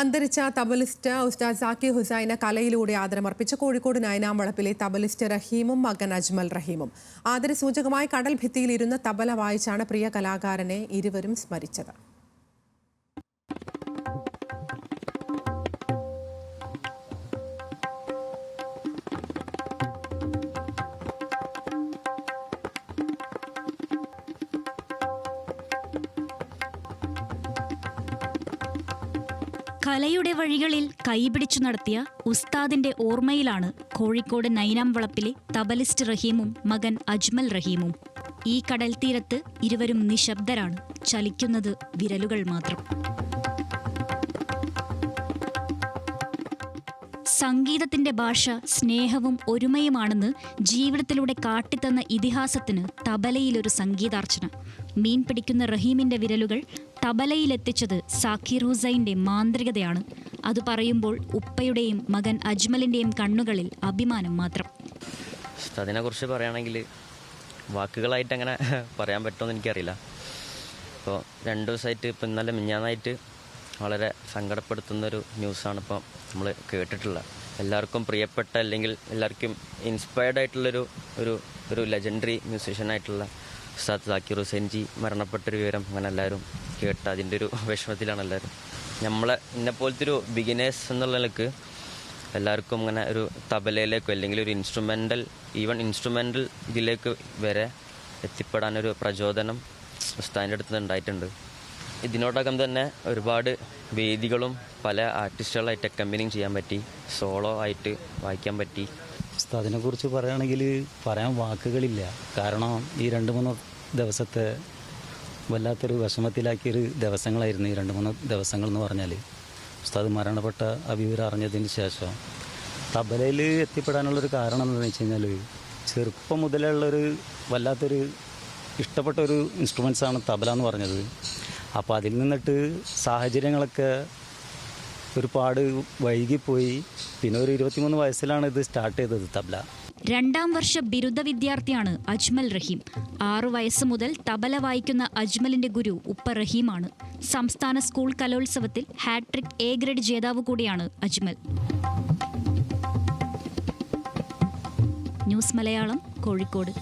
അന്തരിച്ച തബലിസ്റ്റ് ഉസ്താദ് സാക്കിർ ഹുസൈന് കലയിലൂടെ ആദരമർപ്പിച്ച കോഴിക്കോട് നയനാംവളപ്പിലെ തബലിസ്റ്റ് റഹീമും മകൻ അജ്മൽ റഹീമും. ആദരസൂചകമായി കടൽ ഭിത്തിയിൽ ഇരുന്ന് തബല വായിച്ചാണ് പ്രിയ കലാകാരനെ ഇരുവരും സ്മരിച്ചത്. കലയുടെ വഴികളിൽ കൈപിടിച്ചു നടത്തിയ ഉസ്താദിന്റെ ഓർമ്മയിലാണ് കോഴിക്കോട് നൈനാംവളപ്പിലെ തബലിസ്റ്റ് റഹീമും മകൻ അജ്മൽ റഹീമും. ഈ കടൽ തീരത്ത് ഇരുവരും നിശബ്ദരാണ്, ചലിക്കുന്നത് വിരലുകൾ മാത്രം. സംഗീതത്തിന്റെ ഭാഷ സ്നേഹവും ഒരുമയുമാണെന്ന് ജീവിതത്തിലൂടെ കാട്ടിത്തന്ന ഇതിഹാസത്തിന് തബലയിലൊരു സംഗീതാർച്ചന. മീൻ പിടിക്കുന്ന റഹീമിന്റെ വിരലുകൾ തബലയിലെത്തിച്ചത് സാക്കിർ ഹുസൈന്റെ മാന്ത്രികതയാണ്. അത് പറയുമ്പോൾ ഉപ്പയുടെയും മകൻ അജ്മലിന്റെയും കണ്ണുകളിൽ അഭിമാനം മാത്രം. അതിനെക്കുറിച്ച് പറയുകയാണെങ്കിൽ വാക്കുകളായിട്ട് അങ്ങനെ പറയാൻ പറ്റുമെന്ന് എനിക്കറിയില്ല. ഇപ്പോൾ 2 ദിവസമായിട്ട് ഇപ്പം ഇന്നലെ മിഞ്ഞാന്നായിട്ട് വളരെ സങ്കടപ്പെടുത്തുന്നൊരു ന്യൂസാണ് ഇപ്പോൾ നമ്മൾ കേട്ടിട്ടുള്ളത്. എല്ലാവർക്കും പ്രിയപ്പെട്ട അല്ലെങ്കിൽ എല്ലാവർക്കും ഇൻസ്പയർഡ് ആയിട്ടുള്ളൊരു ഒരു ലെജൻഡറി മ്യൂസീഷ്യനായിട്ടുള്ള ഉസ്താദ് സാക്കിർ ഹുസൈൻ ജി മരണപ്പെട്ടൊരു വിവരം അങ്ങനെ എല്ലാവരും കേട്ട അതിൻ്റെ ഒരു വിഷമത്തിലാണ് എല്ലാവരും. ഇന്നെപ്പോലത്തെ ഒരു ബിഗിനേഴ്സ് എന്നുള്ള നിലക്ക് എല്ലാവർക്കും ഇങ്ങനെ ഒരു തബലയിലേക്കോ അല്ലെങ്കിൽ ഒരു ഇൻസ്ട്രുമെൻ്റൽ ഇതിലേക്ക് വരെ എത്തിപ്പെടാനൊരു പ്രചോദനം ഉസ്താദിൻ്റെ അടുത്ത് ഉണ്ടായിട്ടുണ്ട്. ഇതിനോടകം തന്നെ ഒരുപാട് വേദികളും പല ആർട്ടിസ്റ്റുകളായിട്ട് അക്കമ്പനിങ് ചെയ്യാൻ പറ്റി, സോളോ ആയിട്ട് വായിക്കാൻ പറ്റി. ഉസ്താദിനെ കുറിച്ച് പറയുകയാണെങ്കിൽ പറയാൻ വാക്കുകളില്ല. കാരണം ഈ 2-3 ദിവസത്തെ വല്ലാത്തൊരു വിഷമത്തിലാക്കിയൊരു ദിവസങ്ങളായിരുന്നു ഈ 2-3 ദിവസങ്ങൾ എന്ന് പറഞ്ഞാൽ. ഉസ്താദ് മരണപ്പെട്ട ആ വിവരം അറിഞ്ഞതിന് ശേഷം തബലയിൽ എത്തിപ്പെടാനുള്ളൊരു കാരണം എന്താണെന്ന് വെച്ച് കഴിഞ്ഞാൽ ചെറുപ്പം മുതലുള്ളൊരു വല്ലാത്തൊരു ഇഷ്ടപ്പെട്ട ഒരു ഇൻസ്ട്രുമെൻസാണ് തബല എന്ന് പറഞ്ഞത്. അപ്പോൾ അതിൽ നിന്നിട്ട് സാഹചര്യങ്ങളൊക്കെ ഒരുപാട് വൈകിപ്പോയി. പിന്നെ ഒരു 23 വയസ്സിലാണ് ഇത് സ്റ്റാർട്ട് ചെയ്തത് തബല. 2ാം വർഷ ബിരുദ വിദ്യാർത്ഥിയാണ് അജ്മൽ റഹീം. 6 വയസ്സ് മുതൽ തബല വായിക്കുന്ന അജ്മലിന്റെ ഗുരു ഉപ്പ റഹീമാണ്. സംസ്ഥാന സ്കൂൾ കലോത്സവത്തിൽ ഹാട്രിക് A ഗ്രേഡ് ജേതാവ് കൂടിയാണ് അജ്മൽ. ന്യൂസ് മലയാളം, കോഴിക്കോട്.